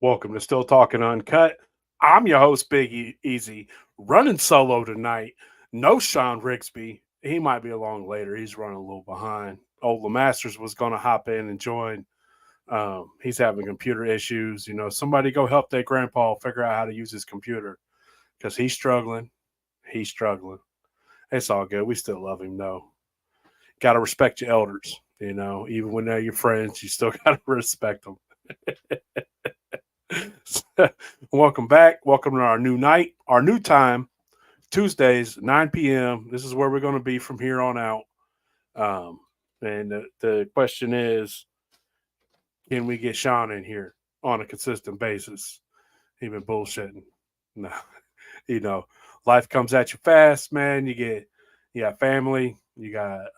Welcome to Still Talking Uncut. I'm your host, Easy, running solo tonight. No Sean Rigsby. He might be along later. He's running a little behind. Old Masters was going to hop in and join. He's having computer issues. Somebody go help that grandpa figure out how to use his computer because he's struggling. He's struggling. It's all good. We still love him, though. Got to respect your elders. Even when they're your friends, you still got to respect them. Welcome back. Welcome to our new night, our new time, Tuesdays, 9 p.m. This is where we're going to be from here on out. And the question is, can we get Sean in here on a consistent basis? He been bullshitting. No, life comes at you fast, man. You got family, you got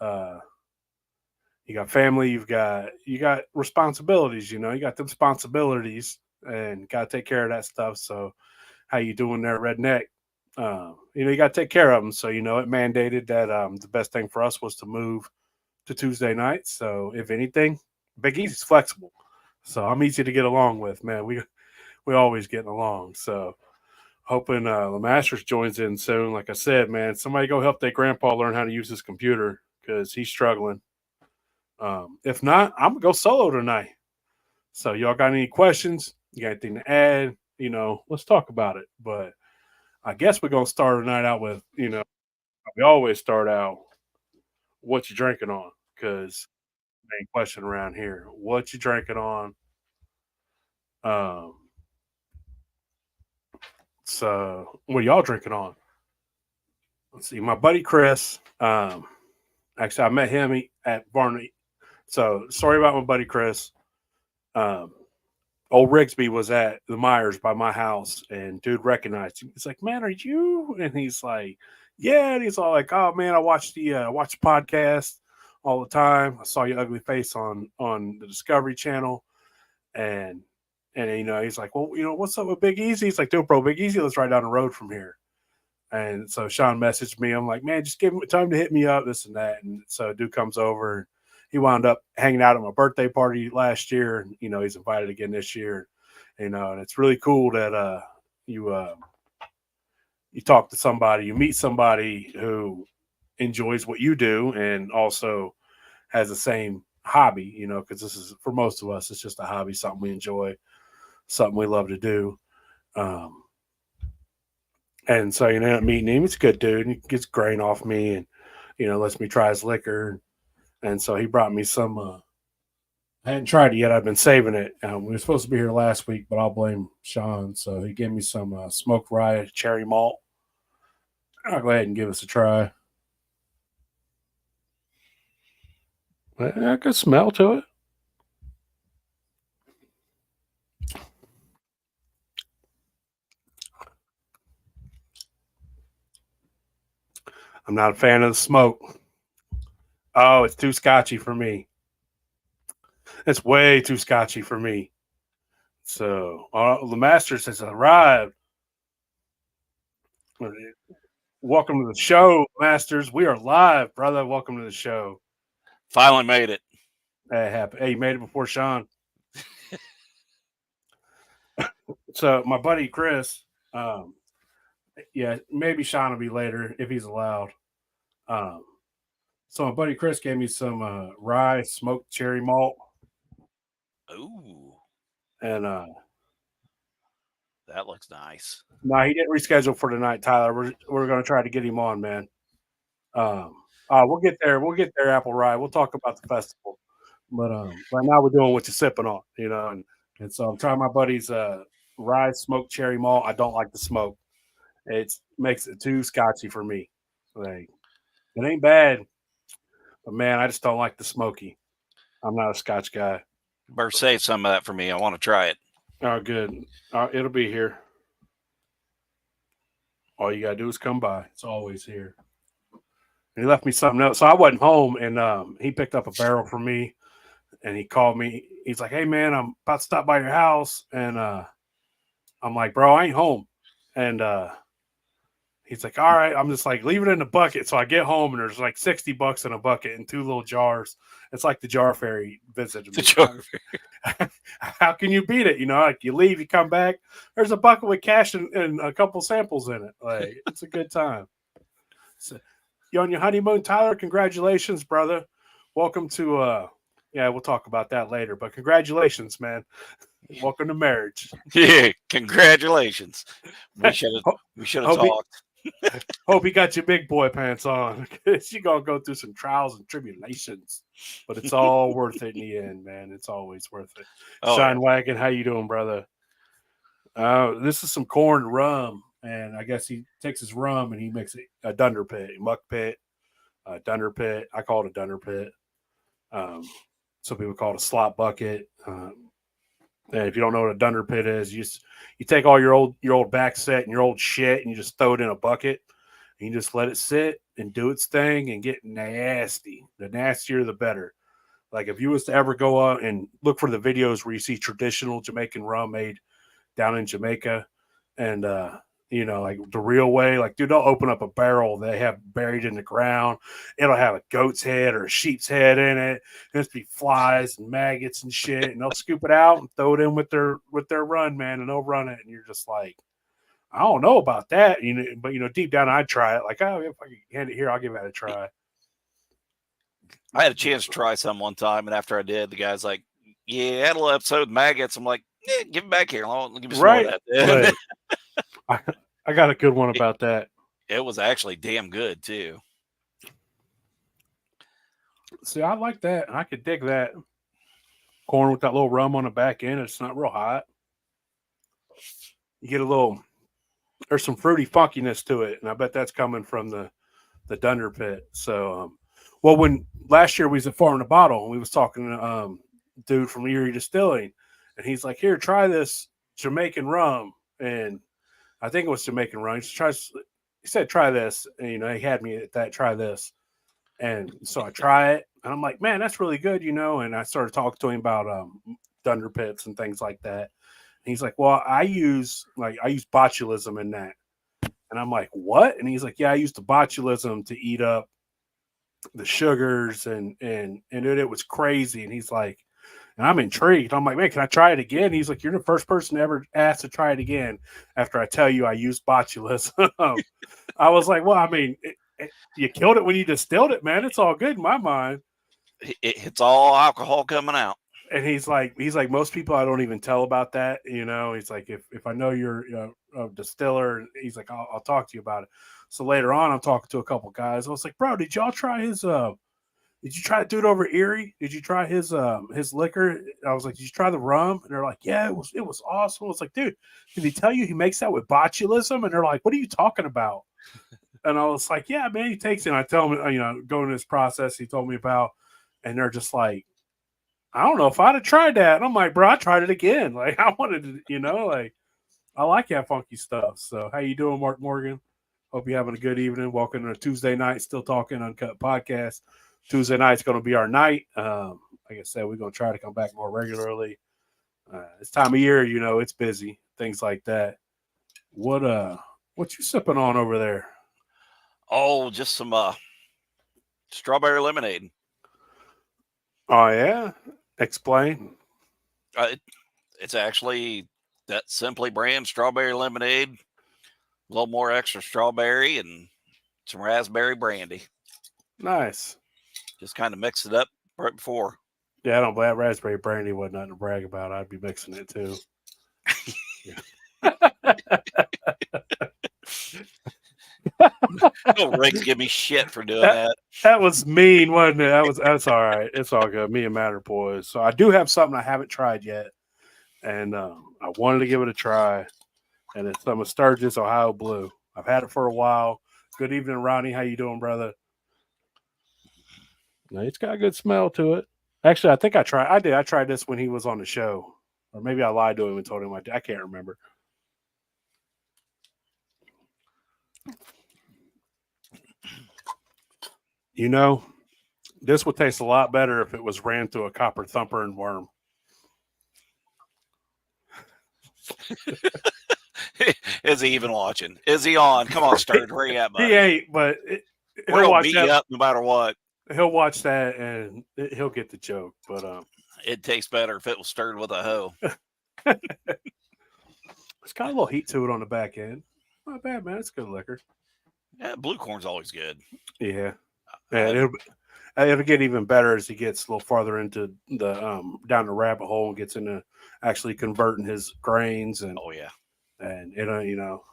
family, you got responsibilities. You got the responsibilities and got to take care of that stuff. So, how you doing there, redneck? You got to take care of them. So, it mandated that the best thing for us was to move to Tuesday nights. So, if anything, Big Easy's flexible. So, I'm easy to get along with, man. We always getting along. So, hoping the Masters joins in soon. Like I said, man, somebody go help that grandpa learn how to use his computer because he's struggling. If not, I'm going to go solo tonight. So, y'all got any questions? You got anything to add? Let's talk about it. But I guess we're going to start tonight out with, we always start out, what you drinking on? Because main question around here, what you drinking on? So, what are y'all drinking on? Let's see. My buddy Chris, actually, I met him at Barney. So, sorry about my buddy Chris. Old Rigsby was at the Myers by my house, and dude recognized him. He's like, "Man, are you?" And he's like, "Yeah." And he's all like, "Oh man, I watch the podcast all the time. I saw your ugly face on the Discovery Channel." And he's like, "Well, what's up with Big Easy?" He's like, "Dude, bro, Big Easy lives right down the road from here." And so Sean messaged me. I'm like, "Man, just give him time to hit me up, this and that." And so dude comes over. He wound up hanging out at my birthday party last year, and he's invited again this year. And it's really cool that you talk to somebody, you meet somebody who enjoys what you do, and also has the same hobby. Because this is, for most of us, it's just a hobby, something we enjoy, something we love to do. And so meeting him, he's a good dude. He gets grain off me, and lets me try his liquor. And so he brought me some. I hadn't tried it yet. I've been saving it. We were supposed to be here last week, but I'll blame Sean. So he gave me some smoked rye cherry malt. I'll go ahead and give us a try. I got smell to it. I'm not a fan of the smoke. Oh, it's too scotchy for me. It's way too scotchy for me. So the Masters has arrived. Welcome to the show, Masters. We are live, brother. Welcome to the show. Finally made it. That happened. Hey, you made it before Sean. So my buddy Chris, yeah, maybe Sean will be later if he's allowed. So my buddy Chris gave me some rye smoked cherry malt. Ooh. And that looks nice. No, he didn't reschedule for tonight, Tyler. We're going to try to get him on, man. We'll get there. We'll get there, Apple Rye. We'll talk about the festival. But right now we're doing what you're sipping on, and so I'm trying my buddy's rye smoked cherry malt. I don't like the smoke. It makes it too scotchy for me. Like, it ain't bad, but man, I just don't like the smoky. I'm not a Scotch guy. Better save some of that for me. I want to try it. Oh, good. It'll be here. All you gotta do is come by. It's always here. And he left me something else. So I wasn't home, and he picked up a barrel for me, and he called me. He's like, "Hey, man, I'm about to stop by your house." And I'm like, "Bro, I ain't home." And he's like, "All right." I'm just like, "Leave it in the bucket." So I get home, and there's like $60 in a bucket and 2 little jars. It's like the jar fairy visited me. The jar fairy. how can you beat it? You know, like you leave, you come back, there's a bucket with cash and a couple samples in it. Like it's a good time. So, you on your honeymoon, Tyler? Congratulations, brother. Welcome to yeah, we'll talk about that later. But congratulations, man. Welcome to marriage. Yeah, congratulations. We should have Hope he, talked. hope you got your big boy pants on. Because you're gonna go through some trials and tribulations. But it's all worth it in the end, man. It's always worth it. Oh, Shine yeah. Wagon, how you doing, brother? This is some corn rum, and I guess he takes his rum and he makes it a dunder pit, muck pit, dunder pit. I call it a dunder pit. Some people call it a slop bucket. And if you don't know what a dunder pit is, you take all your old back set and your old shit and you just throw it in a bucket and you just let it sit and do its thing and get nasty. The nastier, the better. Like if you was to ever go out and look for the videos where you see traditional Jamaican rum made down in Jamaica and you know, like the real way, like dude, they'll open up a barrel they have buried in the ground. It'll have a goat's head or a sheep's head in it. There's be flies and maggots and shit, and they'll scoop it out and throw it in with their run, man, and they'll run it, and you're just like, I don't know about that, you know, but you know, deep down I'd try it. Like, oh, if I can hand it here, I'll give that a try. I had a chance to try some one time, and after I did, the guy's like, "Yeah, I had a little episode with maggots." I'm like, "Give it back here. I'll give me some more of that." I got a good one about that. It was actually damn good too. See, I like that. I could dig that. Corn with that little rum on the back end. It's not real hot. You get a little. There's some fruity funkiness to it, and I bet that's coming from the dunder pit. So, well, when last year we was at Farm to Bottle, and we was talking to dude from Erie Distilling, and he's like, "Here, try this Jamaican rum," and I think it was Jamaican rum. He said, "Try this," and you know, he had me at that. Try this, and so I try it, and I'm like, "Man, that's really good," you know. And I started talking to him about dunder pits and things like that. And he's like, "Well, I use botulism in that," and I'm like, "What?" And he's like, "Yeah, I used the botulism to eat up the sugars, and it was crazy." And he's like. And I'm intrigued. I'm like, man, can I try it again? He's like, you're the first person to ever ask to try it again after I tell you I used botulism. I was like, well, I mean, you killed it when you distilled it, man. It's all good in my mind. It's all alcohol coming out. And he's like, most people I don't even tell about that. You know, he's like, if I know you're a distiller, he's like, I'll talk to you about it. So later on, I'm talking to a couple guys. I was like, bro, did y'all try his did you try to do it over Erie? Did you try his liquor? I was like, did you try the rum? And they're like, yeah, it was awesome. I was like, dude, did he tell you he makes that with botulism? And they're like, what are you talking about? And I was like, yeah, man, he takes it. And I tell him, you know, going this process he told me about, and they're just like, I don't know if I'd have tried that. And I'm like, bro, I tried it again. Like I wanted to, you know, like I like that funky stuff. So how you doing, Mark Morgan? Hope you're having a good evening. Welcome to a Tuesday night, Still Talking Uncut podcast. Tuesday night's going to be our night. Like I said, we're going to try to come back more regularly. This time of year, you know, it's busy, things like that. What you sipping on over there? Oh, just some strawberry lemonade. Oh yeah, explain. It's actually that Simply brand strawberry lemonade, a little more extra strawberry and some raspberry brandy. Nice. Just kind of mix it up right before. Yeah, I don't believe raspberry brandy wasn't nothing to brag about. I'd be mixing it too. Riggs give me shit for doing that. That was mean, wasn't it? That's all right. It's all good. Me and Matter Boys. So I do have something I haven't tried yet, and I wanted to give it a try. And it's some of Sturgis Ohio Blue. I've had it for a while. Good evening, Ronnie. How you doing, brother? No, it's got a good smell to it. Actually, I think I tried. I tried this when he was on the show, or maybe I lied to him and told him I did. I can't remember. You know, this would taste a lot better if it was ran through a copper thumper and worm. Is he even watching? Is he on? Come on, Sturge. Where you at, buddy? He ain't, but we're gonna beat you up no matter what. He'll watch that and he'll get the joke. But It tastes better if it was stirred with a hoe. It's got a little heat to it on the back end. Not bad, man. It's good liquor. Yeah, blue corn's always good. Yeah, and it'll get even better as he gets a little farther into the down the rabbit hole and gets into actually converting his grains and Oh yeah.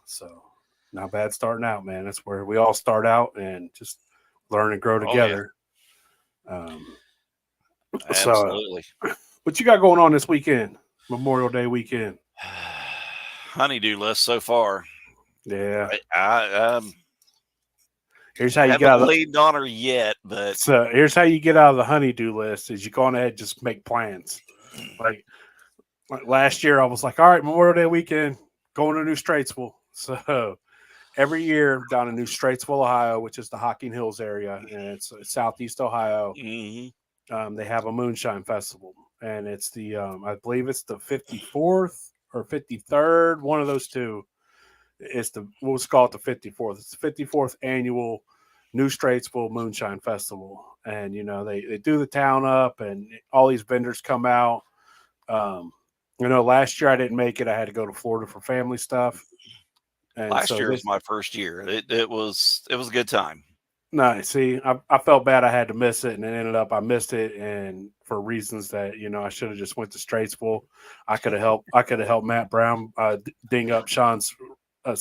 So not bad starting out, man. That's where we all start out and just learn and grow together. Absolutely. What you got going on this weekend? Memorial Day weekend. Honeydew list so far. Yeah. Here's how you get out of leaned on her yet, but so here's how you get out of the honeydew list: is you go on ahead and just make plans. Like last year, I was like, all right, Memorial Day weekend, going to New Straitsville. So every year down in New Straitsville, Ohio, which is the Hocking Hills area, and it's southeast Ohio, they have a moonshine festival, and it's the I believe it's the 54th or 53rd, one of those two. It's we'll call it the 54th. It's the 54th annual New Straitsville Moonshine Festival, and they do the town up, and all these vendors come out. Last year I didn't make it. I had to go to Florida for family stuff. And last year was my first year. It was a good time. Nice. See, I felt bad I had to miss it, and it ended up I missed it, and for reasons that I should have just went to Straitsville. I could have helped Matt Brown ding up Sean's.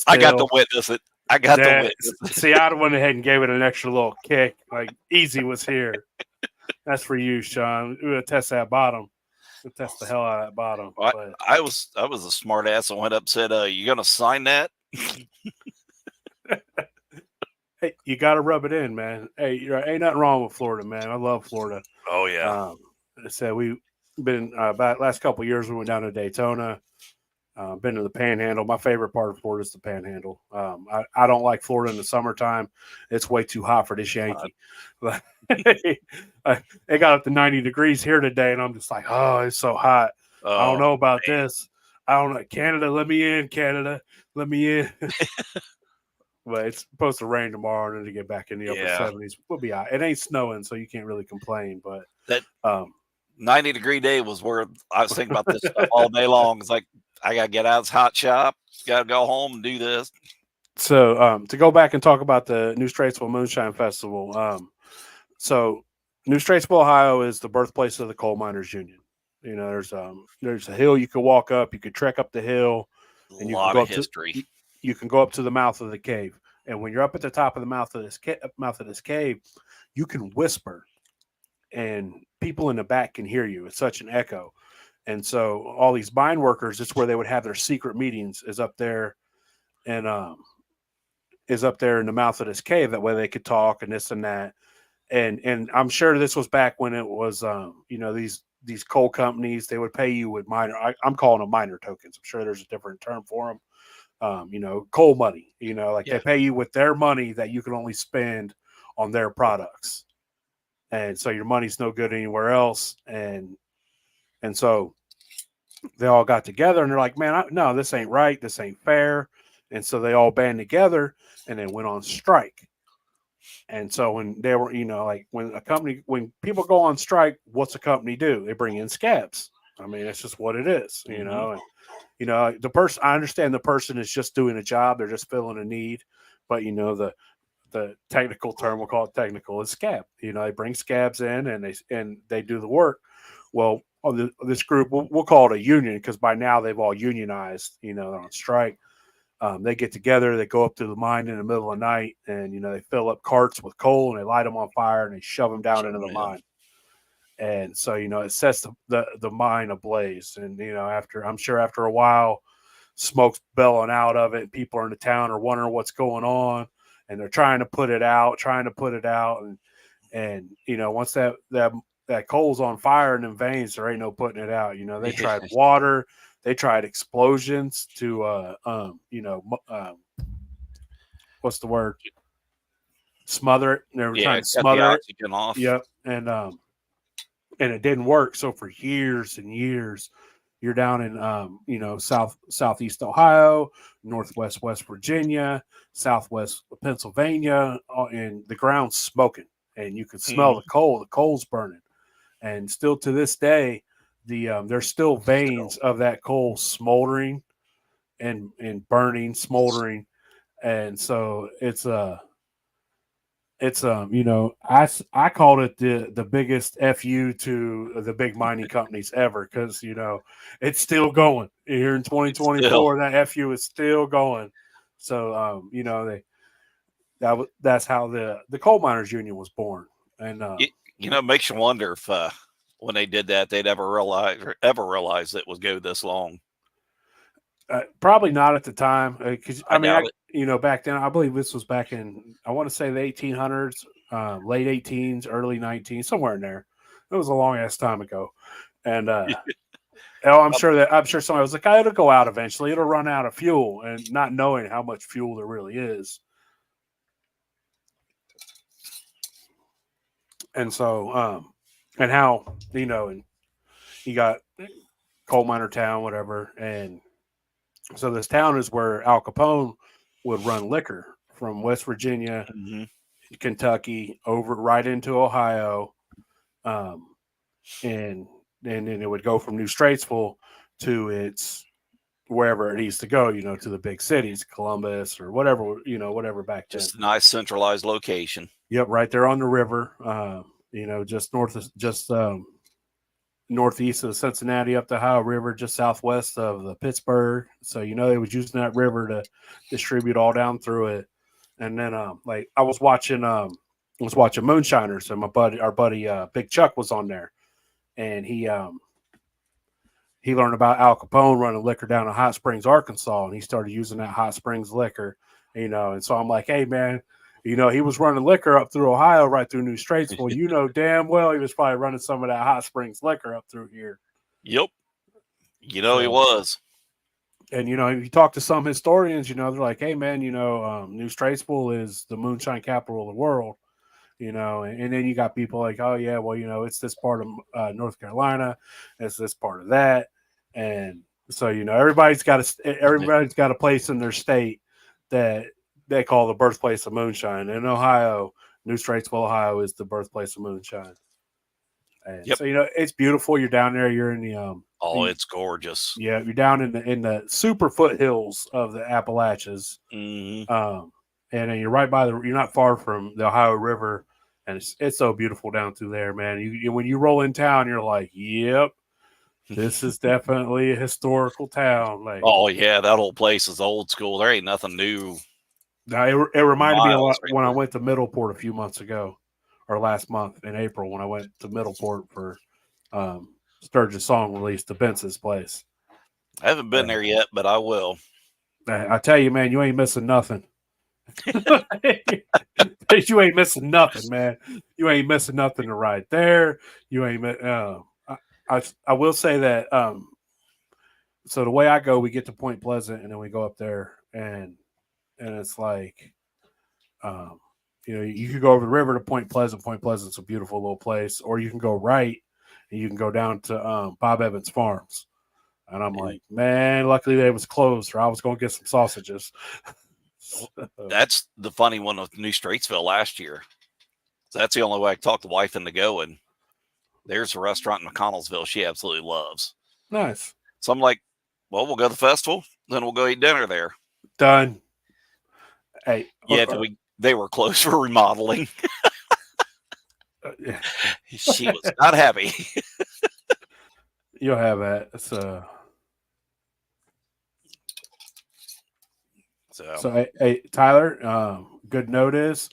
I got to witness it. See, I'd went ahead and gave it an extra little kick. Like Easy was here. That's for you, Sean. We're gonna test that bottom. We'll test the hell out of that bottom. Well, I was a smart ass and went up and said, "You gonna sign that?" Hey, you got to rub it in, man. Hey, ain't nothing wrong with Florida, man. I love Florida. Oh yeah. I said we've been about last couple of years. We went down to Daytona. Been to the Panhandle. My favorite part of Florida is the Panhandle. I don't like Florida in the summertime. It's way too hot for this Yankee. It got up to 90 degrees here today, and I'm just like, oh, it's so hot. I don't know about this. I don't know. Canada, let me in. Canada, let me in. But it's supposed to rain tomorrow, and then to get back in the upper 70s. We'll be out. It ain't snowing, so you can't really complain. But that 90-degree day was where I was thinking about this stuff all day long. It's like, I got to get out of this hot shop, got to go home and do this. So to go back and talk about the New Straitsville Moonshine Festival. So New Straitsville, Ohio is the birthplace of the Coal Miners Union. There's a hill you could walk up. You could trek up the hill. And you can go up history. You can go up to the mouth of the cave. And when you're up at the top of the mouth of this cave, you can whisper. And people in the back can hear you. It's such an echo. And so all these mine workers, it's where they would have their secret meetings is up there and is up there in the mouth of this cave. That way they could talk and this and that. And I'm sure this was back when it was, these coal companies, they would pay you with I'm calling them miner tokens. I'm sure there's a different term for them. Coal money, they pay you with their money that you can only spend on their products. And so your money's no good anywhere else. And so they all got together and they're like, man, no, this ain't right. This ain't fair. And so they all band together and they went on strike. And so when they were, when people go on strike, what's a company do? They bring in scabs. I mean, it's just what it is, and, the person, I understand the person is just doing a job. They're just filling a need. But, the technical term, we'll call it technical, is scab. They bring scabs in and they do the work. Well, this group, we'll call it a union because by now they've all unionized, they're on strike. They get together, they go up to the mine in the middle of the night and, they fill up carts with coal and they light them on fire and they shove them down into the mine. And so, it sets the mine ablaze. And, I'm sure after a while, smoke's bellowing out of it. People are in the town are wondering what's going on and they're trying to put it out. And once that coal's on fire in them veins, there ain't no putting it out. They tried water, they tried explosions to, what's the word? Smother it. They were trying to smother it. Off. Yep. And it didn't work. So for years and years, you're down in, southeast Ohio, northwest West Virginia, southwest Pennsylvania, and the ground's smoking and you can smell the coal. The coal's burning. And still to this day, there's still Still, veins of that coal smoldering and burning, smoldering, and so it's I called it the biggest fu to the big mining companies ever, because it's still going here in it's still. 2024. That fu is still going. So that's how the coal miners union was born. And It makes you wonder if when they did that, they'd ever realize it would go this long. probably not at the time, because I doubt it. back then, I believe this was back in, I want to say, the 1800s, late 18s, early 19s, somewhere in there. It was a long ass time ago. And I'm sure somebody was like, "Oh, it'll go out eventually. It'll run out of fuel," and not knowing how much fuel there really is. And so, and how and you got coal miner town, whatever, and so this town is where Al Capone would run liquor from West Virginia, Hmm. Kentucky, over right into Ohio, um, and then it would go from New Straitsville to its wherever it needs to go, to the big cities, Columbus or whatever, whatever back then. Just a nice centralized location. Yep, right there on the river, just northeast of Cincinnati, up the Ohio River, just southwest of the Pittsburgh. So they was using that river to distribute all down through it. And then like I was watching Moonshiners, and our buddy Big Chuck was on there, and he learned about Al Capone running liquor down in Hot Springs, Arkansas, and he started using that Hot Springs liquor, and so I'm like, hey man, he was running liquor up through Ohio, right through New Straitsville. Damn well he was probably running some of that Hot Springs liquor up through here. Yep. He So, was. and if you talk to some historians, they're like, hey man, New Straitsville is the moonshine capital of the world. And then you got people like, oh yeah, well, it's this part of North Carolina, it's this part of that, and so everybody's got a place in their state that they call the birthplace of moonshine. In Ohio, New Straitsville, Ohio, is the birthplace of moonshine, and Yep. so it's beautiful. You're down there. You're in It's gorgeous. you're down in the super foothills of the Appalachians, Hmm. and then you're not far from the Ohio River, and it's so beautiful down through there, man. When you roll in town, you're like, yep, this is definitely a historical town. Like, Oh yeah, that whole place is old school. There ain't nothing new. now it reminded me a lot Miles right when I there. went to Middleport a few months ago, or last month in April, when I went to Middleport for Sturgis song release to Benson's place. I haven't been there yet, but I will. I tell you, man, you ain't missing nothing. You ain't missing nothing, man. You ain't missing nothing to ride there. You ain't. I will say that. So the way I go, we get to Point Pleasant, and then we go up there, and it's like, um, you could go over the river to Point Pleasant. Point Pleasant's a beautiful little place, or you can go right, and you can go down to Bob Evans Farms. And I'm like, man, luckily they was closed, or I was going to get some sausages. That's the funny one with New Straitsville last year. So that's the only way I can talk the wife into going. There's a restaurant in McConnellsville she absolutely loves. Nice. So I'm like, well, we'll go to the festival, then we'll go eat dinner there. Done. Hey, Yeah, they were closed for remodeling. She was not happy. You'll have that. So hey, Tyler, good notice.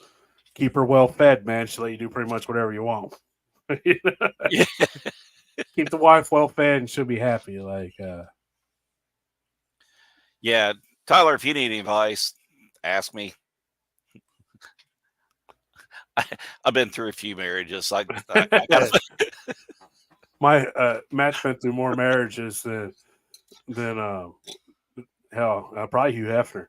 Keep her well fed, man. She'll let you do pretty much whatever you want. Yeah. Keep the wife well fed, and she'll be happy. Yeah, Tyler, if you need any advice, ask me. I've been through a few marriages. I My Matt's been through more marriages than hell, probably Hugh Hefner.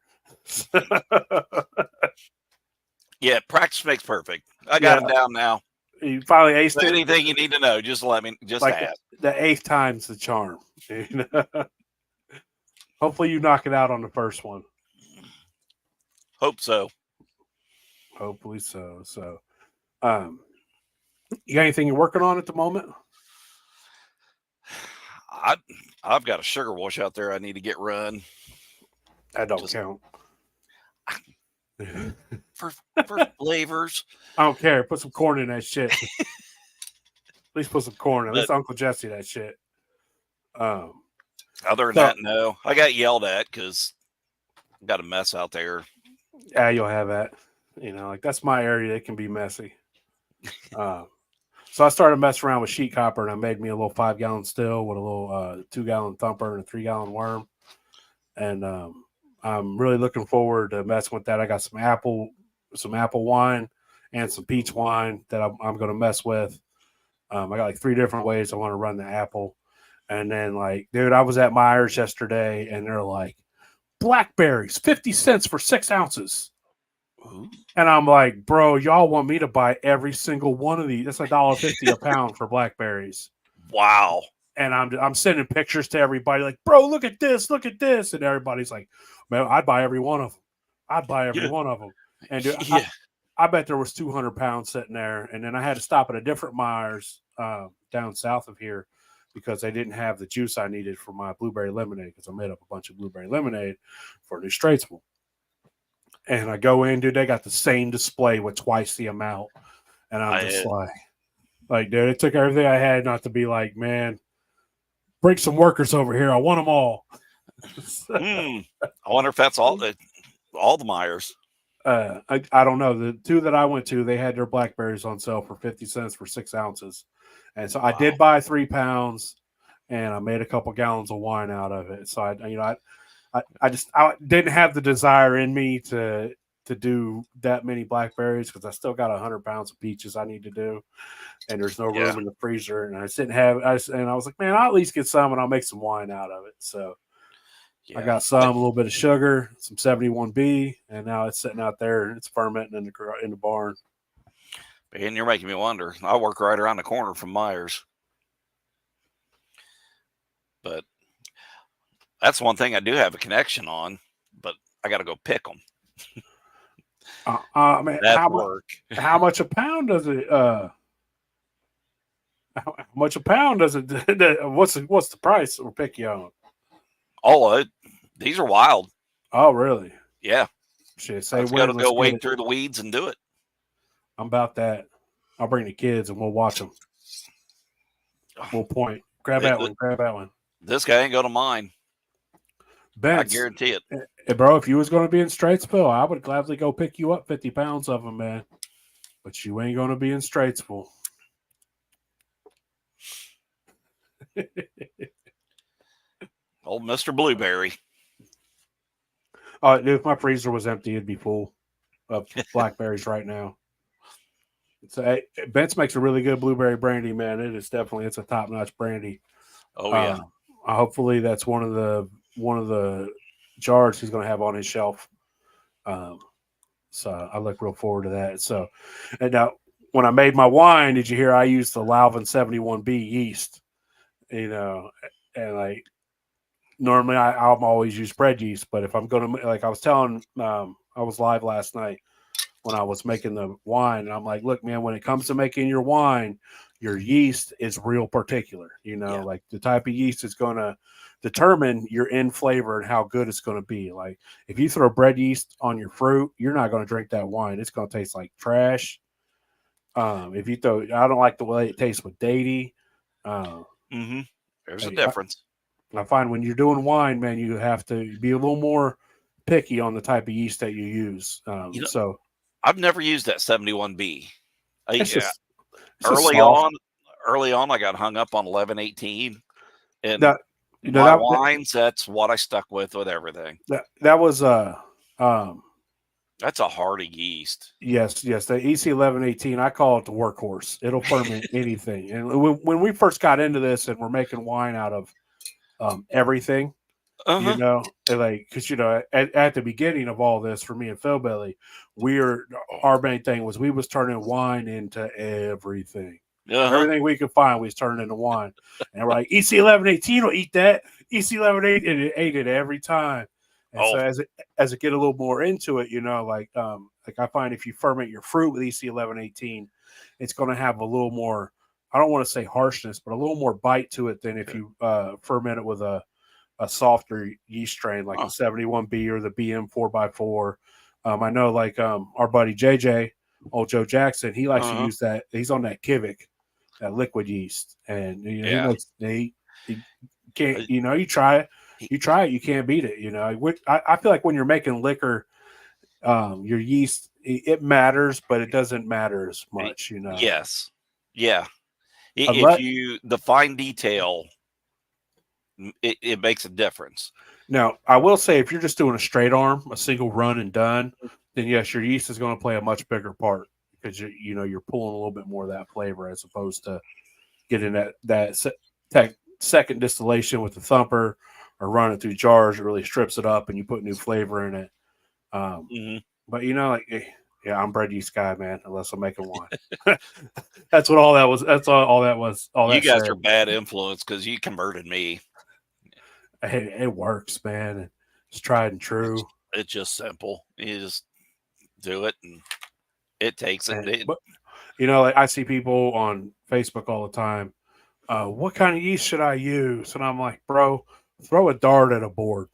Yeah, practice makes perfect. I got him down now. You finally aced So it. anything you need to know, just let me. Just like ask. the eighth time's the charm. Hopefully, you knock it out on the first one. Hope so. Hopefully so. So, you got anything you're working on at the moment? I've got a sugar wash out there I need to get run. That don't count. For flavors. I don't care. Put some corn in that shit. At least put some corn. At least Uncle Jesse that shit. Other than that, no. I got yelled at because I got a mess out there. Yeah, you'll have that. Like that's my area. It can be messy. So I started messing around with sheet copper, and I made me a little 5-gallon still with a little 2-gallon thumper and a 3-gallon worm. And I'm really looking forward to messing with that. I got some apple wine and some peach wine that I'm going to mess with. I got like 3 different ways I want to run the apple. And then, like, dude, I was at Myers yesterday, and they're like, blackberries, 50 cents for 6 ounces. Ooh. And I'm like, bro, y'all want me to buy every single one of these? That's $1.50 a pound for blackberries. Wow. And I'm sending pictures to everybody, like, bro, look at this. And everybody's like, man, I'd buy every one of them. And dude, I bet there was 200 pounds sitting there. And then I had to stop at a different Myers down south of here because they didn't have the juice I needed for my blueberry lemonade because I made up a bunch of blueberry lemonade for New Straitsville. And I go in, dude, they got the same display with twice the amount. And I'm just like, dude, it took everything I had not to be like, man, bring some workers over here. I want them all. I wonder if that's all the Myers. I don't know. The 2 that I went to, they had their blackberries on sale for 50 cents for 6 ounces. And so I did buy 3 pounds, and I made a couple gallons of wine out of it. So I didn't have the desire in me to do that many blackberries because I still got 100 pounds of peaches I need to do, and there's no room in the freezer. And I was like, man, I'll at least get some, and I'll make some wine out of it. So I got a little bit of sugar, some 71B, and now it's sitting out there. It's fermenting in the barn. And you're making me wonder. I work right around the corner from Myers, but that's one thing I do have a connection on, but I got to go pick them. Man, how much a pound does it? How much a pound does it? What's the price we'll pick you on? Oh, these are wild. Oh, really? Yeah. Shit, let's go wade through the weeds and do it. I'm about that. I'll bring the kids and we'll watch them. We'll point. Grab that one. This guy ain't going to mind. I guarantee it. Hey, bro, if you was going to be in Straitsville, I would gladly go pick you up 50 pounds of them, man. But you ain't going to be in Straitsville. Old Mr. Blueberry. Oh, if my freezer was empty, it'd be full of blackberries right now. So Bent's makes a really good blueberry brandy, man. It's a top-notch brandy. Oh yeah. Hopefully that's one of the jars he's going to have on his shelf. So I look real forward to that. So, and now when I made my wine, did you hear I used the Lalvin 71B yeast? And like normally I'm always use bread yeast, but if I'm going to, like I was telling, I was live last night when I was making the wine, and I'm like, look, man, when it comes to making your wine, your yeast is real particular. Like the type of yeast is going to determine your end flavor and how good it's going to be. Like if you throw bread yeast on your fruit, you're not going to drink that wine. It's going to taste like trash. If you throw, I don't like the way it tastes with daty. There's a difference. I find when you're doing wine, man, you have to be a little more picky on the type of yeast that you use. So I've never used that 71B. Early on, I got hung up on 1118, and wines. That's what I stuck with everything. That was that's a hardy yeast. Yes. The EC 1118, I call it the workhorse. It'll ferment anything. And when we first got into this, and we're making wine out of everything. Because at the beginning of all this for me and Phil Belly, our main thing was we was turning wine into everything. Everything we could find, we was turning into wine. And we're like, EC 1118 will eat that. EC 1118, and it ate it every time. And so as it get a little more into it, like I find if you ferment your fruit with EC 1118, it's going to have a little more I don't want to say harshness, but a little more bite to it than if you ferment it with a softer yeast strain like the 71B or the BM 4x4. I know like our buddy JJ, old Joe Jackson, he likes to use that. He's on that Kivik, that liquid yeast, and you know, he makes he can't. You know, you try it, you can't beat it. You know, I feel like when you're making liquor, your yeast it matters, but it doesn't matter as much. You know. Yes. Yeah. Unless, if you the fine detail, it makes a difference. Now, I will say if you're just doing a straight arm, a single run and done, then yes, your yeast is going to play a much bigger part because you're pulling a little bit more of that flavor as opposed to getting that second distillation with the thumper or running through jars. It really strips it up and you put new flavor in it. But I'm bread yeast guy, man. Unless I'm making wine, that's what all that was. That's all that was. All you that guys said. are bad influence because you converted me. It works, man. It's tried and true. It's just simple. You just do it, and it takes it. But like I see people on Facebook all the time. What kind of yeast should I use? And I'm like, bro, throw a dart at a board.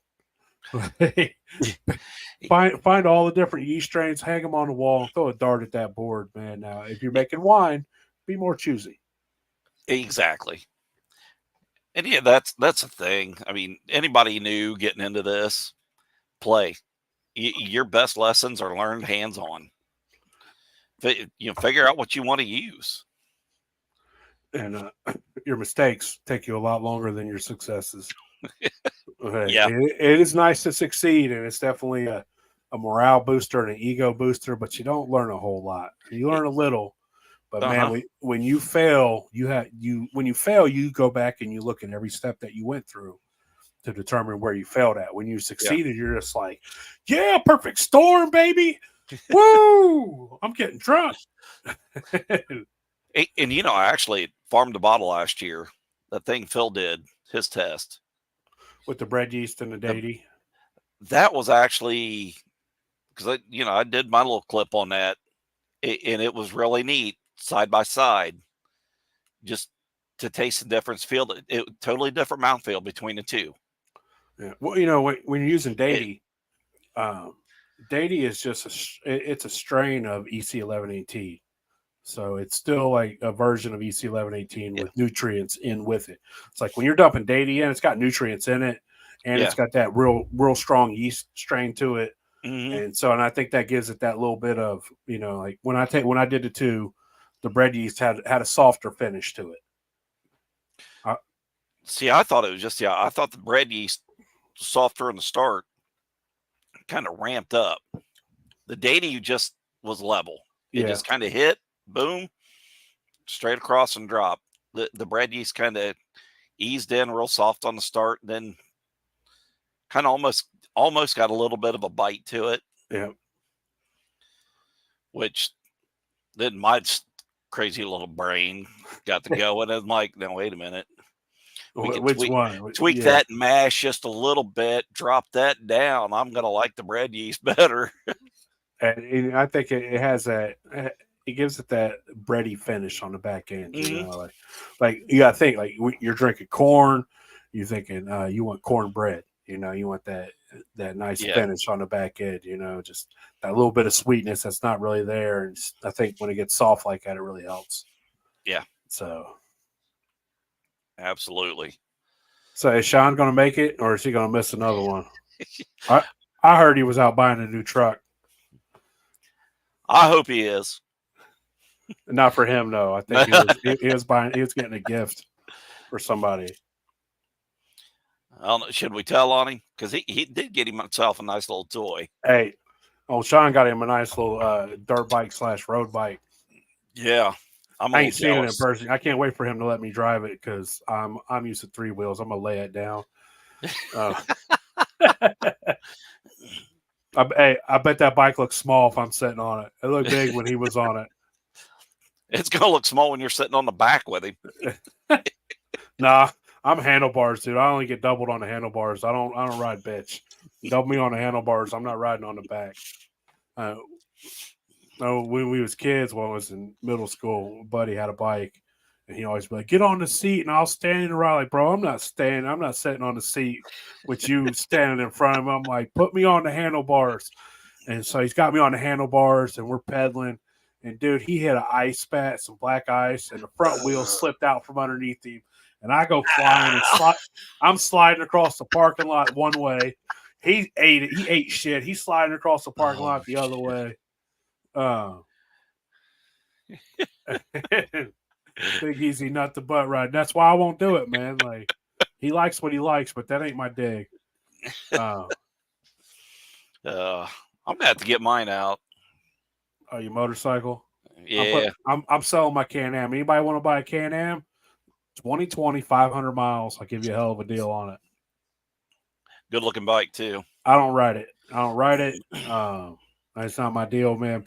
find all the different yeast strains, hang them on the wall, and throw a dart at that board, man. Now, if you're making wine, be more choosy. Exactly. And yeah, that's the thing. I mean, anybody new getting into this, play. Your best lessons are learned hands-on. Figure out what you want to use. And your mistakes take you a lot longer than your successes. Okay. Yeah. It is nice to succeed, and it's definitely a morale booster and an ego booster, but you don't learn a whole lot. You learn a little. But man, when you fail, you go back and you look at every step that you went through to determine where you failed at. When you succeeded, you're just like, yeah, perfect storm, baby. Woo! I'm getting drunk. And I actually farmed a bottle last year. That thing Phil did, his test. With the bread yeast and the deity. That was actually because I did my little clip on that, and it was really neat. Side by side, just to taste the difference. Feel it totally different mouthfeel between the two. Yeah. Well, when you're using deity, deity is just it's a strain of EC1118. So it's still like a version of EC1118 with nutrients in with it. It's like when you're dumping deity in, it's got nutrients in it, and it's got that real strong yeast strain to it. And I think that gives it that little bit of like when I did the two, the bread yeast had a softer finish to it. I thought it was just I thought the bread yeast softer in the start, kind of ramped up. The deity just was level. It just kind of hit, boom, straight across and drop. The bread yeast kind of eased in real soft on the start, then kind of almost got a little bit of a bite to it. Yeah. Which then my crazy little brain got to go, and I'm like, no, wait a minute. We can tweak that mash just a little bit, drop that down. I'm going to like the bread yeast better. And I think it has that. It gives it that bready finish on the back end. Like you got to think like you're drinking corn. You're thinking you want cornbread. You want that nice finish on the back end. Just that little bit of sweetness that's not really there. And I think when it gets soft like that, it really helps. Yeah. So. Absolutely. So is Sean going to make it, or is he going to miss another one? I heard he was out buying a new truck. I hope he is. Not for him, though. I think he was getting a gift for somebody. I don't know. Should we tell on him? Because he did get himself a nice little toy. Hey, Sean got him a nice little dirt bike / road bike. Yeah. I ain't seen it in person. I can't wait for him to let me drive it because I'm used to 3 wheels. I'm gonna lay it down. I bet that bike looks small if I'm sitting on it. It looked big when he was on it. It's gonna look small when you're sitting on the back with him. Nah, I'm handlebars, dude. I only get doubled on the handlebars. I don't ride bitch. Double me on the handlebars. I'm not riding on the back. When we was kids, when I was in middle school, buddy had a bike, And he always be like, get on the seat, and I'll stand around like, bro, I'm not sitting on the seat with you standing in front of him. I'm like, put me on the handlebars. And so he's got me on the handlebars, and we're pedaling. And dude, he hit an ice spat, some black ice, and the front wheel slipped out from underneath him. And I go flying and I'm sliding across the parking lot one way. He ate it. He ate shit. He's sliding across the parking lot the other way. Big easy nut to butt ride. That's why I won't do it, man. Like, he likes what he likes, but that ain't my dig. I'm gonna have to get mine out. Oh, your motorcycle? Yeah. I'm selling my Can-Am. Anybody want to buy a Can-Am? 2020, 500 miles. I'll give you a hell of a deal on it. Good looking bike too. I don't ride it. That's not my deal, man.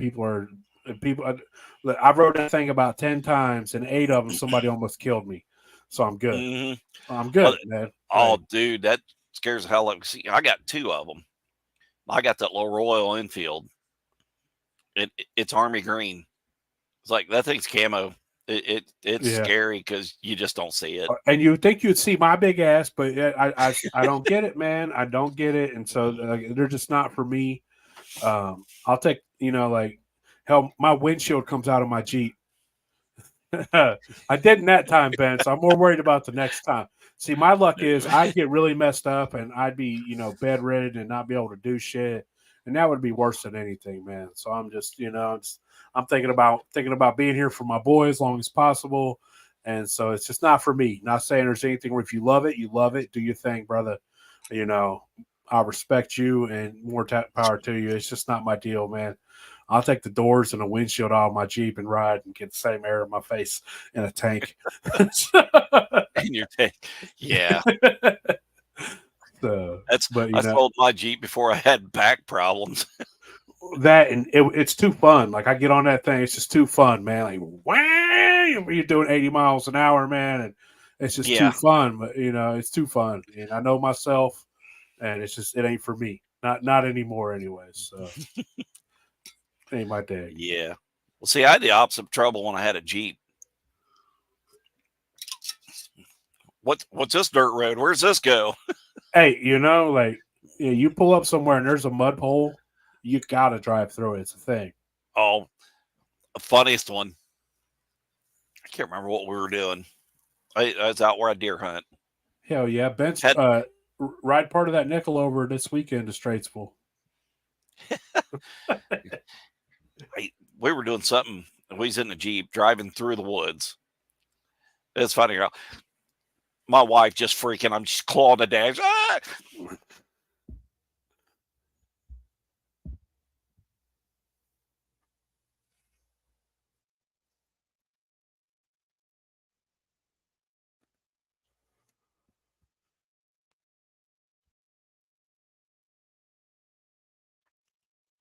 I rode that thing about 10 times, and 8 of them somebody almost killed me. So I'm good. Mm-hmm. I'm good, man. Oh, dude, that scares the hell out of me. See, I got 2 of them. I got that little Royal Enfield. It's army green. It's like that thing's camo. It's scary because you just don't see it. And you think you'd see my big ass, but I don't get it, man. I don't get it, and so they're just not for me. I'll take, like, hell, my windshield comes out of my Jeep. I didn't that time, Ben, so I'm more worried about the next time. See, my luck is I'd get really messed up and I'd be, bedridden and not be able to do shit, and that would be worse than anything, man. So I'm just, I'm thinking about being here for my boy as long as possible, and so it's just not for me. Not saying there's anything where if you love it, you love it. Do your thing, brother. I respect you, and more power to you. It's just not my deal, man. I'll take the doors and the windshield out of my Jeep and ride and get the same air in my face in a tank. In your tank, yeah. I sold my Jeep before I had back problems. That and it's too fun. Like, I get on that thing, it's just too fun, man. Like, wow, you're doing 80 miles an hour, man, and it's just too fun. But it's too fun, and I know myself, and it's just it ain't for me. Not anymore, anyways. So. Ain't my day. Yeah. Well, see, I had the opposite trouble when I had a Jeep. What's this dirt road? Where's this go? Hey, you pull up somewhere and there's a mud hole, you gotta drive through it. It's a thing. Oh, the funniest one. I can't remember what we were doing. I was out where I deer hunt. Hell yeah. Ben's ride part of that nickel over this weekend to Straitsville. We were doing something. We was in the Jeep driving through the woods. It's funny, girl. My wife just freaking. I'm just clawing the dash. Ah!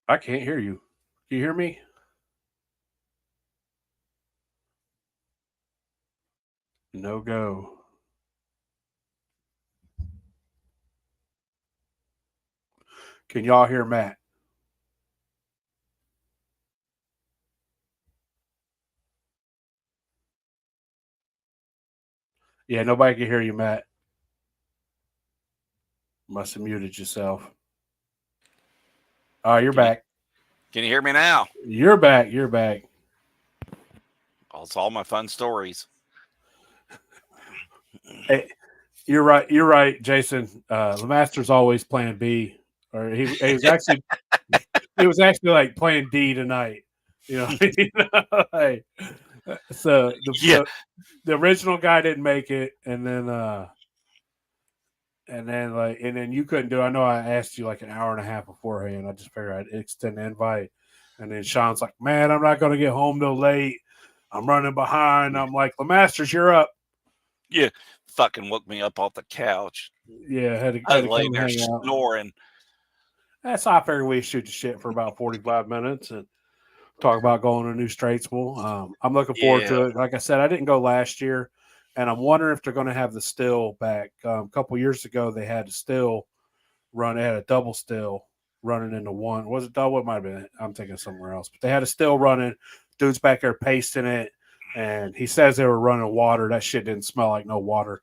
I can't hear you. Can you hear me? No go. Can y'all hear Matt? Yeah, nobody can hear you, Matt. Must have muted yourself. You're back. Can you hear me now? You're back. You're back. Oh, it's all my fun stories. Hey, you're right. You're right, Jason. The master's always playing B, or he was actually he was actually like playing D tonight. Like, so the original guy didn't make it, and then you couldn't do it. I know I asked you like an hour and a half beforehand. I just figured I'd extend the invite, and then Sean's like, "Man, I'm not going to get home till late. I'm running behind." I'm like, "The Masters, you're up." Yeah, fucking woke me up off the couch. Yeah, had I to lay there snoring. That's how I figured we shoot the shit for about 45 minutes and talk about going to New Straitsville. I'm looking forward to it. Like I said, I didn't go last year, and I'm wondering if they're going to have the still back. A couple years ago, they had a still run. They had a double still running into one. Was it double? It might have been. I'm thinking somewhere else. But they had a still running. Dude's back there pasting it. and he says they were running water. That shit didn't smell like no water.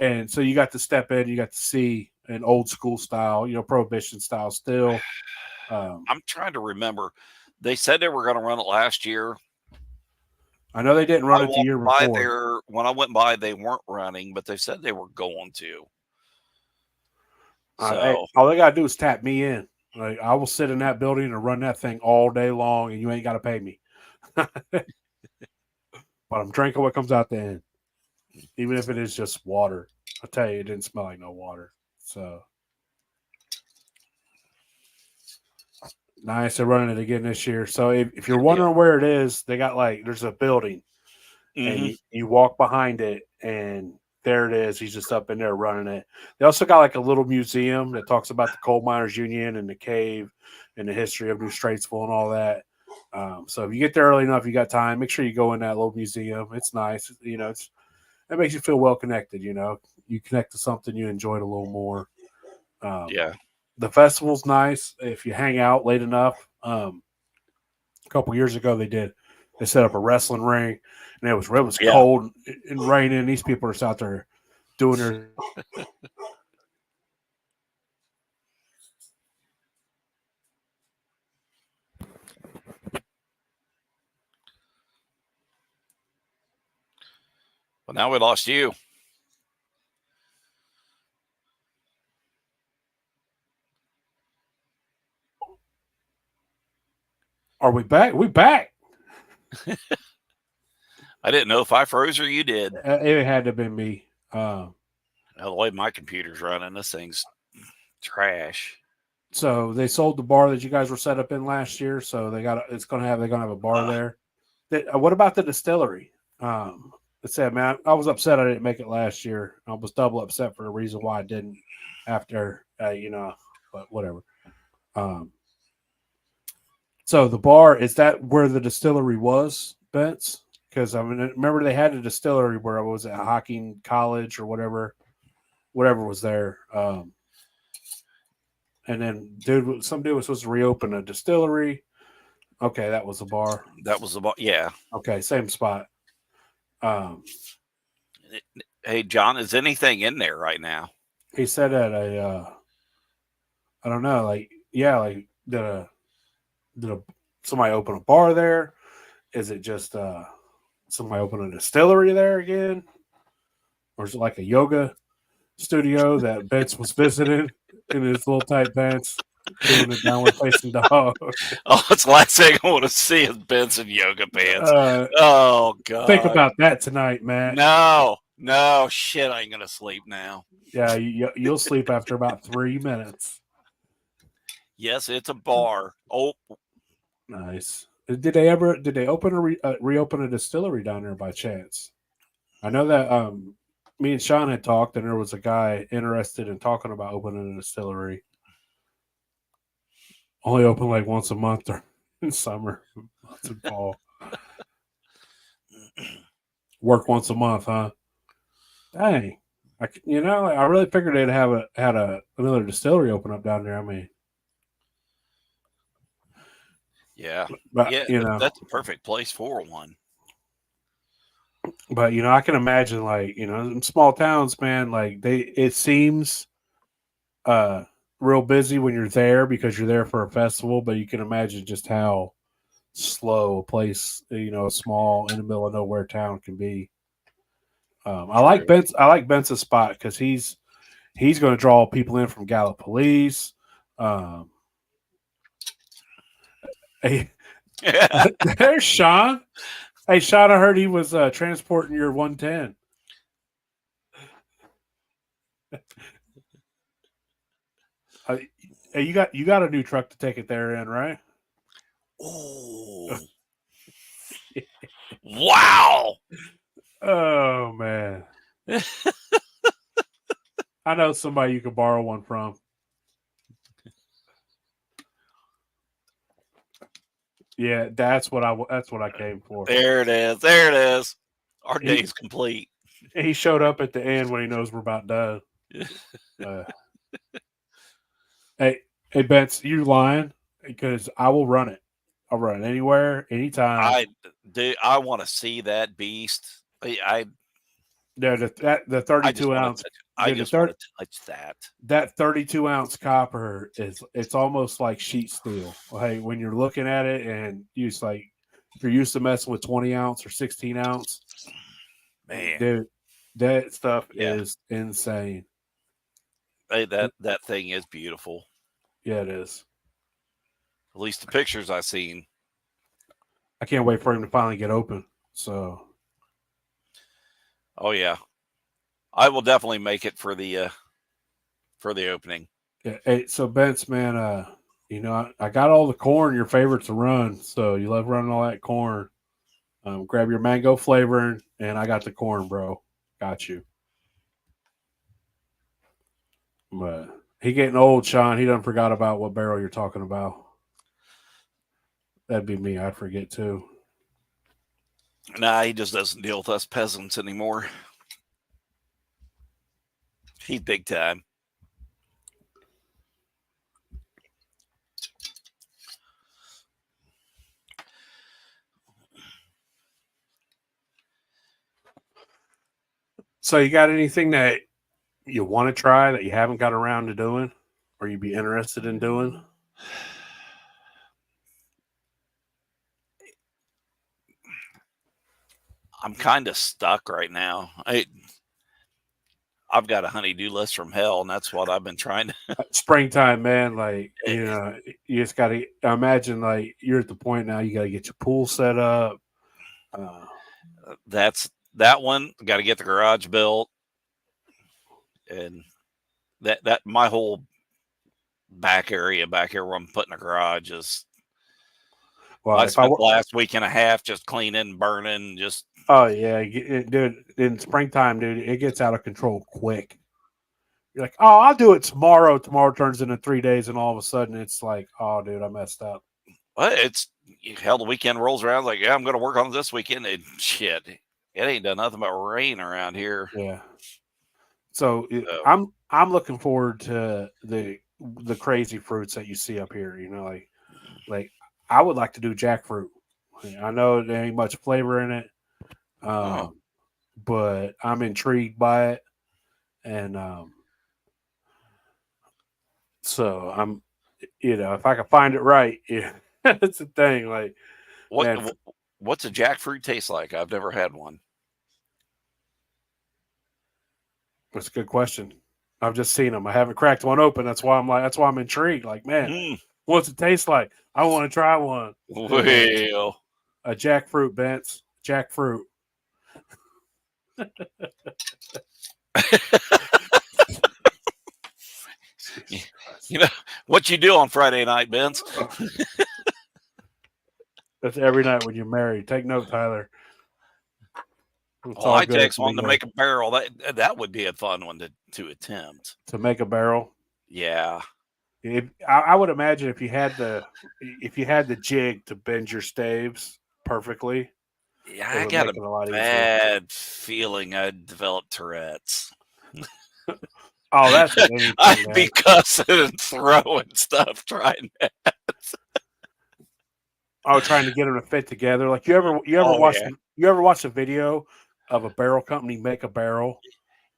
And so you got to step in, you got to see an old school style, prohibition style still. I'm trying to remember. They said they were going to run it last year. I know they didn't run it the year before. When I went by, they weren't running, but they said they were going to. So all they gotta do is tap me in. Like, I will sit in that building and run that thing all day long, and you ain't got to pay me. But I'm drinking what comes out the end, even if it is just water. I tell you, it didn't smell like no water. So nice. They're running it again this year. So if you're wondering where it is, they got there's a building, and you walk behind it, and there it is. He's just up in there running it. They also got a little museum that talks about the Coal Miners Union and the cave and the history of New Straitsville and all that. So if you get there early enough, you got time, make sure you go in that little museum. It's nice. It makes you feel well connected. You connect to something, you enjoy it a little more. The festival's nice if you hang out late enough. A couple years ago, they set up a wrestling ring, and it was cold and raining. These people are just out there doing their. Well, now we lost you. Are we back? We back. I didn't know if I froze or you did. It had to have been me. The way my computer's running, this thing's trash. So they sold the bar that you guys were set up in last year. So they're gonna have a bar there. What about the distillery? It said, man, I was upset I didn't make it last year. I was double upset for the reason why I didn't after, but whatever. So the bar, is that where the distillery was, Bence? Because remember they had a distillery where I was at Hocking College or whatever was there. And then some dude was supposed to reopen a distillery. Okay, that was the bar. That was the bar, yeah. Okay, same spot. Hey, John, is anything in there right now? He said at I don't know, did somebody open a bar there? Is it just somebody open a distillery there again? Or is it like a yoga studio that Bence was visiting in his little tight pants, doing a downward facing dog? Oh, it's the last thing I want to see is Bence in yoga pants. Oh, God. Think about that tonight, man. No, shit, I ain't going to sleep now. Yeah, you'll sleep after about 3 minutes. Yes, it's a bar. Oh, nice. Did they open or reopen a distillery down there by chance? I know that me and Sean had talked, and there was a guy interested in talking about opening a distillery. Only open once a month or in summer, months in fall. Work once a month, huh? Dang, I really figured they'd had another distillery open up down there. I mean, yeah, but, that's a perfect place for one. But I can imagine, in small towns, man, it seems real busy when you're there because you're there for a festival. But you can imagine just how slow a place, a small in the middle of nowhere town can be. I like Bence's spot because he's going to draw people in from Gallipolis. There's Sean. Hey, Sean, I heard he was transporting your 110. Hey, you got a new truck to take it there in, right? Oh, wow! Oh man, I know somebody you could borrow one from. Yeah, that's what I came for. There it is. Our day's complete. He showed up at the end when he knows we're about done. Hey, Bence, you lying? Because I will run it. I'll run anywhere, anytime. I want to see that beast. The I just 32 want to ounce, touch. I just want to touch that. that 32 ounce copper it's almost like sheet steel. Hey, when you're looking at it and if you're used to messing with 20 ounce or 16 ounce, Man, dude, that stuff yeah, is insane. that thing is beautiful. Yeah, it is. At least the pictures I've seen. I can't wait for him to finally get open. So, Oh yeah, I will definitely make it for the opening. yeah. Hey, so Bence, man, I got all the corn your favorite to run. So you love running all that corn. Grab your mango flavoring, and I got the corn, bro. Got you. But he getting old, Sean. He done forgot about what barrel you're talking about. That'd be me. I'd forget too. Nah, he just doesn't deal with us peasants anymore. He's big time. So you got anything that you want to try that you haven't got around to doing, or you'd be interested in doing? I'm kind of stuck right now. I've got a honey-do list from hell, and that's what I've been trying to. Springtime, man. Like, you just got to imagine, like, you're at the point now you got to get your pool set up. That's that one. Got to get the garage built, and that my whole back area back here where I'm putting a garage is. Well, I spent the last week and a half just cleaning, burning, just. Oh yeah, dude. In springtime, dude, it gets out of control quick. You're like, oh, I'll do it tomorrow. Tomorrow turns into 3 days, and all of a sudden, it's like, oh, dude, I messed up. Well, it's hell. The weekend rolls around, like, yeah, I'm going to work on it this weekend. And shit, it ain't done nothing but rain around here. Yeah. So I'm looking forward to the crazy fruits that you see up here. You know, like I would like to do jackfruit. I know there ain't much flavor in it, but I'm intrigued by it, and so I'm, if I can find it right, yeah, that's the thing. Like, what's a jackfruit taste like? I've never had one. That's a good question. I've just seen them. I haven't cracked one open. That's why I'm intrigued. Like, man, what's it taste like? I want to try one. Well, a jackfruit, Bence. Jackfruit. You know what you do on Friday night, Bence? That's every night when you're married. Take note, Tyler. I text one to make a barrel. That would be a fun one to attempt. To make a barrel? Yeah. I would imagine if you had the jig to bend your staves perfectly. Yeah, I got a bad feeling I'd develop Tourette's. Oh, that's I'd be cussing and throwing stuff trying that. Trying to get them to fit together. Like you ever watch a video of a barrel company make a barrel?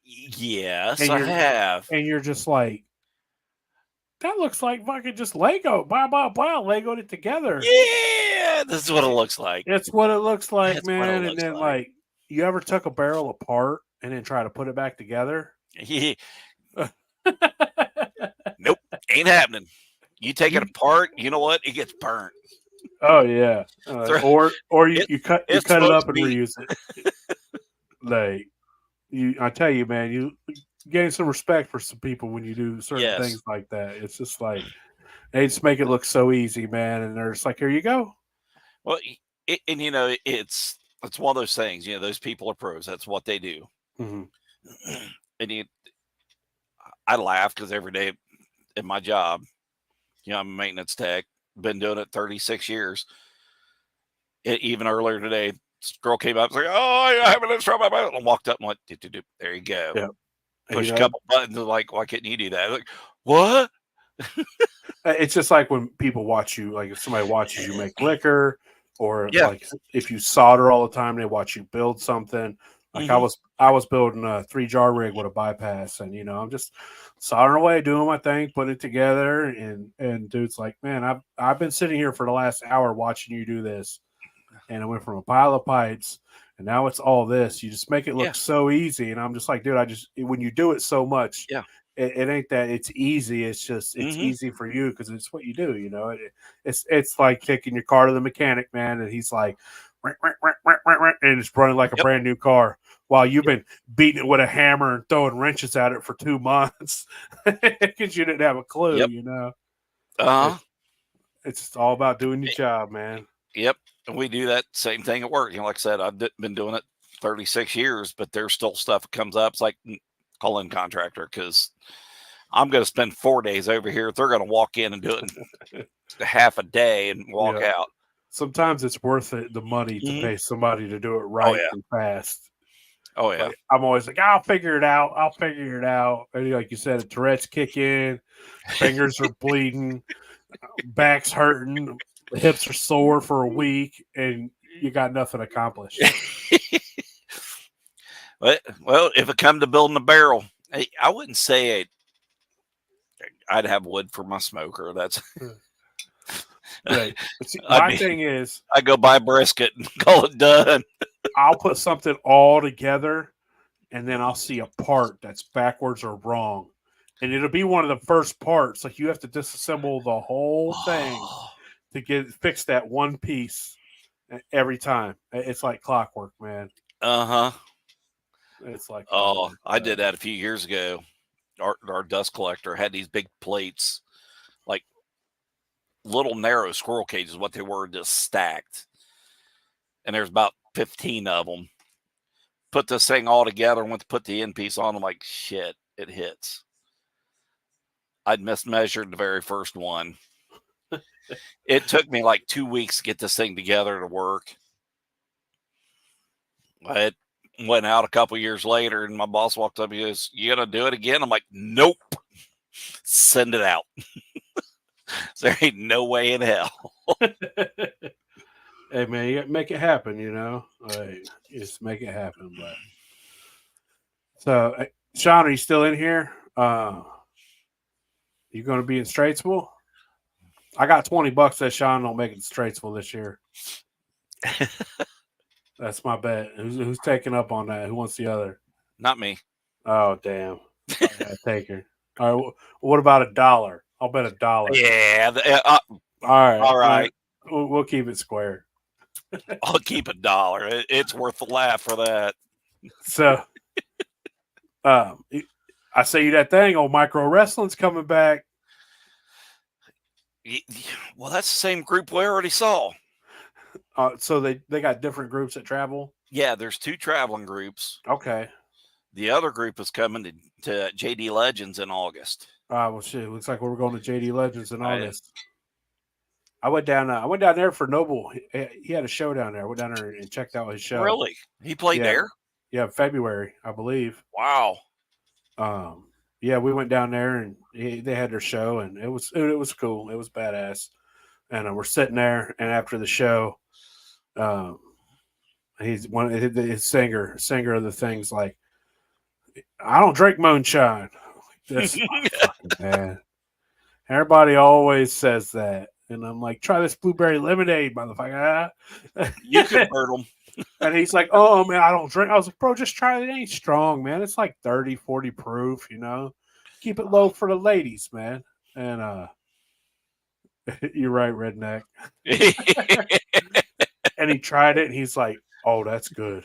Yes, I have. And you're just like, that looks like fucking just Lego. Blah blah blah. Legoed it together. Yeah, this is what it looks like. It's what it looks like, man. And then like, you ever took a barrel apart and then try to put it back together? Nope, ain't happening. You take it apart, you know what? It gets burnt. Oh yeah, or you cut it up and reuse it. Like I tell you, man, you gain some respect for some people when you do certain things like that. It's just like they just make it look so easy, man, and they're just like, here you go. Well, and it's one of those things. Those people are pros. That's what they do. Mm-hmm. And I laugh because every day at my job, I'm a maintenance tech. Been doing it 36 years. Even earlier today, this girl came up and was like, "Oh, I have this from my mouth." And walked up and went, "There you go." Yep. Push a couple buttons. Like, why couldn't you do that? Like, what? It's just like when people watch you, like if somebody watches you make liquor, or Yeah. like if you solder all the time, they watch you build something. Like Mm-hmm. I was building a 3-jar rig with a bypass, and I'm just soldering away, doing my thing, putting it together, and dude's like, man, I've been sitting here for the last hour watching you do this, and it went from a pile of pipes, and now it's all this. You just make it look Yeah. so easy, and I'm just like, dude, when you do it so much, Yeah. it ain't that it's easy. It's just it's Mm-hmm. easy for you because it's what you do. It's like taking your car to the mechanic, man, and he's like, "Rah, rah, rah, rah, rah, rah," and it's running like a Yep. brand new car. While you've Yep. been beating it with a hammer and throwing wrenches at it for 2 months because you didn't have a clue. Yep. Uh-huh. It's just all about doing your job, man. Yep. And we do that same thing at work. Like I said, I've been doing it 36 years, but there's still stuff that comes up. It's like call in contractor because I'm going to spend 4 days over here. They're going to walk in and do it in half a day and walk Yeah. out. Sometimes it's worth it, the money to pay somebody to do it right and fast. Oh, yeah. Like, I'm always like, I'll figure it out. I'll figure it out. And like you said, Tourette's kick in, fingers are bleeding, back's hurting, hips are sore for a week, and you got nothing accomplished. Well, if it come to building a barrel, I wouldn't say I'd have wood for my smoker. That's right. See, my thing is, I go buy brisket and call it done. I'll put something all together, and then I'll see a part that's backwards or wrong, and it'll be one of the first parts. Like you have to disassemble the whole thing to fix that one piece every time. It's like clockwork, man. Uh-huh. It's like clockwork. I did that a few years ago. Our dust collector had these big plates, like little narrow squirrel cages, what they were, just stacked. And there's about 15 of them. Put this thing all together and went to put the end piece on. I'm like, shit, it hits. I'd mismeasured the very first one. It took me like 2 weeks to get this thing together to work. I went out a couple years later, and my boss walked up and he goes, "You gonna do it again?" I'm like, "Nope. Send it out." There ain't no way in hell. Hey man, you gotta make it happen, just make it happen. But so, Sean, are you still in here? You going to be in Straitsville? I got $20 that Sean don't make it to Straitsville this year. That's my bet. Who's taking up on that? Who wants the other? Not me. Oh damn! I gotta take her. All right. What about $1? I'll bet $1. Yeah. All right. We'll keep it square. I'll keep $1. It's worth the laugh for that. So, I say you that thing. Old Micro Wrestling's coming back. Well, that's the same group we already saw. So they got different groups that travel? Yeah, there's 2 traveling groups. Okay. The other group is coming to JD Legends in August. Well, shit. Looks like we're going to JD Legends in August. I went down there for Noble. He had a show down there. I went down there and checked out his show. Really? He played there? Yeah, February, I believe. Wow. Yeah, we went down there and they had their show, and it was cool. It was badass. And we're sitting there, and after the show, he's his singer of the things like, "I don't drink moonshine." This fucking man. Everybody always says that, and I'm like, "Try this blueberry lemonade, motherfucker." You convert them. And he's like, "Oh man, I don't drink." I was like, "Bro, just try it. It ain't strong, man. It's like 30, 40 proof. Keep it low for the ladies, man." And you're right, redneck. And he tried it, and he's like, "Oh, that's good."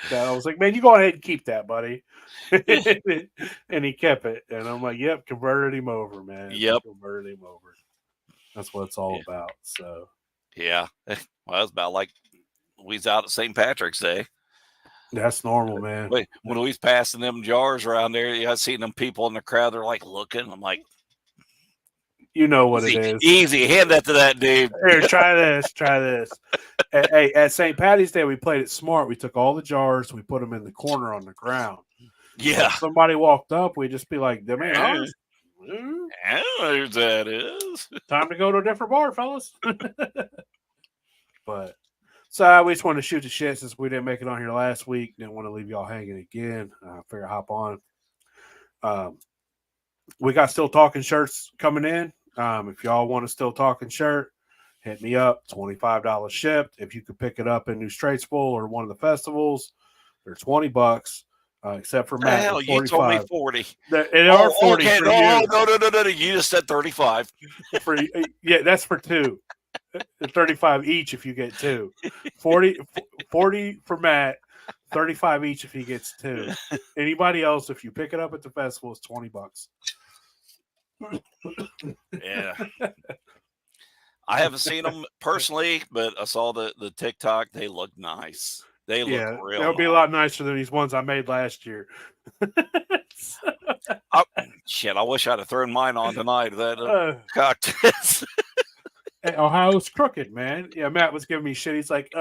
And I was like, "Man, you go ahead and keep that, buddy." And he kept it, and I'm like, "Yep, converted him over, man. Yep, converted him over. That's what it's all about." So, yeah, well, it's about like we was out at St. Patrick's Day. That's normal, man. Wait, when we was passing them jars around there, I seen them people in the crowd. They're like looking. I'm like, you know what it is. Easy, hand that to that dude. Here, try this. Try this. Hey, at St. Patty's Day, we played it smart. We took all the jars, we put them in the corner on the ground. Yeah. So if somebody walked up, we'd just be like, "Them ain't ours." I don't know who that is. Time to go to a different bar, fellas. But so we just wanted to shoot the shit since we didn't make it on here last week. Didn't want to leave y'all hanging again. Figure hop on. We got Still Talking shirts coming in. If y'all want a Still Talking shirt, hit me up. $25 shipped. If you could pick it up in New Straitsville or one of the festivals, they're $20. Except for Matt, hell, you told me 40. It are 40 okay. for No, you. no. You just said 35. Yeah, that's for two. 35 each if you get two. 40 for Matt. 35 each if he gets two. Anybody else, if you pick it up at the festival, it's $20. Yeah. I haven't seen them personally, but I saw the TikTok. They look nice. They look real they'll be a lot nicer than these ones I made last year. Shit, I wish I'd have thrown mine on tonight. That cocktails. Hey, Ohio's crooked, man. Yeah, Matt was giving me shit. He's like,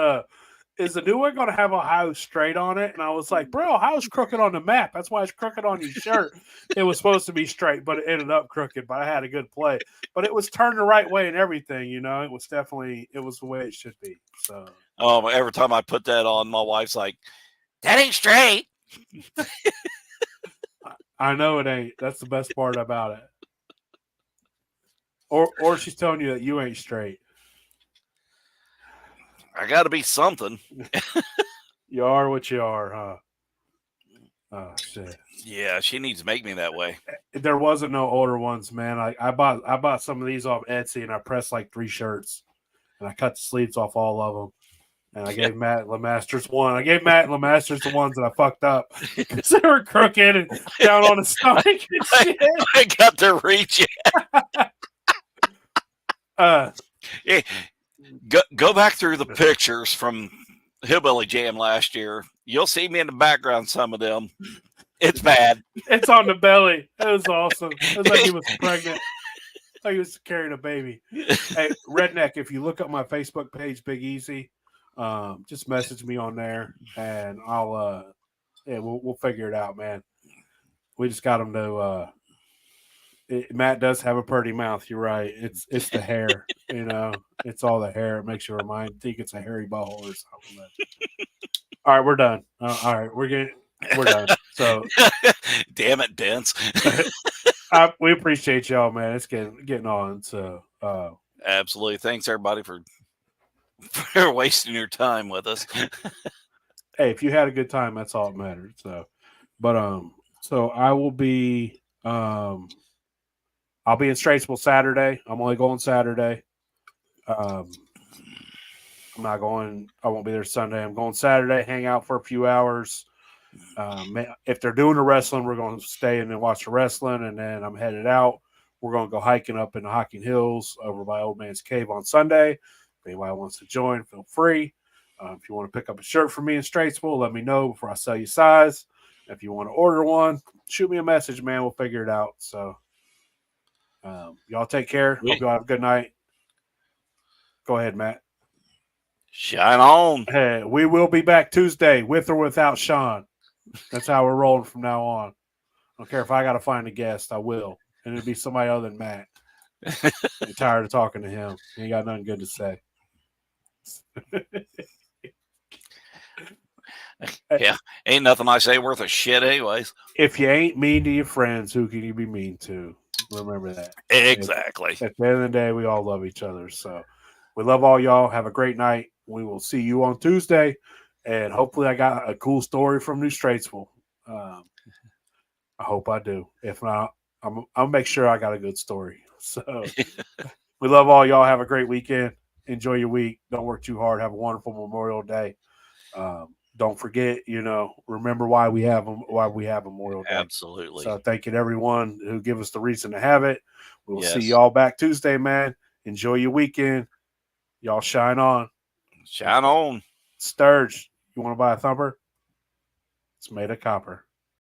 is the new one going to have Ohio straight on it? And I was like, bro, Ohio's crooked on the map. That's why it's crooked on your shirt. It was supposed to be straight, but it ended up crooked. But I had a good play. But it was turned the right way and everything, you know. It was the way it should be. So, every time I put that on, my wife's like, that ain't straight. I know it ain't. That's the best part about it. Or she's telling you that you ain't straight. I got to be something. You are what you are, huh? Oh shit. Yeah, she needs to make me that way. There wasn't no older ones, man. I bought some of these off Etsy and I pressed like 3 shirts and I cut the sleeves off all of them. And I gave Matt Lemasters one. I gave Matt Lemasters the ones that I fucked up because they were crooked and down on his stomach and shit. I got to reach it. Hey, go back through the pictures from Hillbilly Jam last year. You'll see me in the background. Some of them, it's bad. It's on the belly. It was awesome. It was like he was pregnant. Like he was carrying a baby. Hey, Redneck, if you look up my Facebook page, Big Easy, just message me on there, and I'll we'll figure it out, man. We just got him to. Matt does have a pretty mouth. You're right. It's the hair. You know, it's all the hair. It makes you think it's a hairy butthole or something. All right, we're done. All right, we're done. So, damn it, Dents. We appreciate y'all, man. It's getting on. So, absolutely. Thanks everybody for wasting your time with us. Hey, if you had a good time, that's all that matters. So, but so I will be I'll be in Straitsville Saturday. I'm only going Saturday. I'm not going. I won't be there Sunday. I'm going Saturday. Hang out for a few hours. If they're doing the wrestling, we're going to stay and then watch the wrestling, and then I'm headed out. We're going to go hiking up in the Hocking Hills over by Old Man's Cave on Sunday. If anybody wants to join, feel free. If you want to pick up a shirt for me in Straitsville, let me know before I sell you size. If you want to order one, shoot me a message, man. We'll figure it out. So, y'all take care. Hope y'all have a good night. Go ahead, Matt. Shine on. Hey, we will be back Tuesday with or without Sean. That's how we're rolling from now on. I don't care if I got to find a guest. I will. And it'll be somebody other than Matt. I'm tired of talking to him. He ain't got nothing good to say. Yeah, ain't nothing I say worth a shit anyways. If you ain't mean to your friends, who can you be mean to? Remember that. Exactly. At the end of the day, we all love each other. So we love all y'all. Have a great night. We will see you on Tuesday. And hopefully I got a cool story from New Straitsville. I hope I do. If not, I'll make sure I got a good story. So we love all y'all. Have a great weekend. Enjoy your week. Don't work too hard. Have a wonderful Memorial Day. Don't forget, remember why we have Memorial Day. Absolutely. So thank you to everyone who give us the reason to have it. We'll Yes. see y'all back Tuesday, man. Enjoy your weekend. Y'all shine on. Shine on. Sturge, you want to buy a thumper? It's made of copper.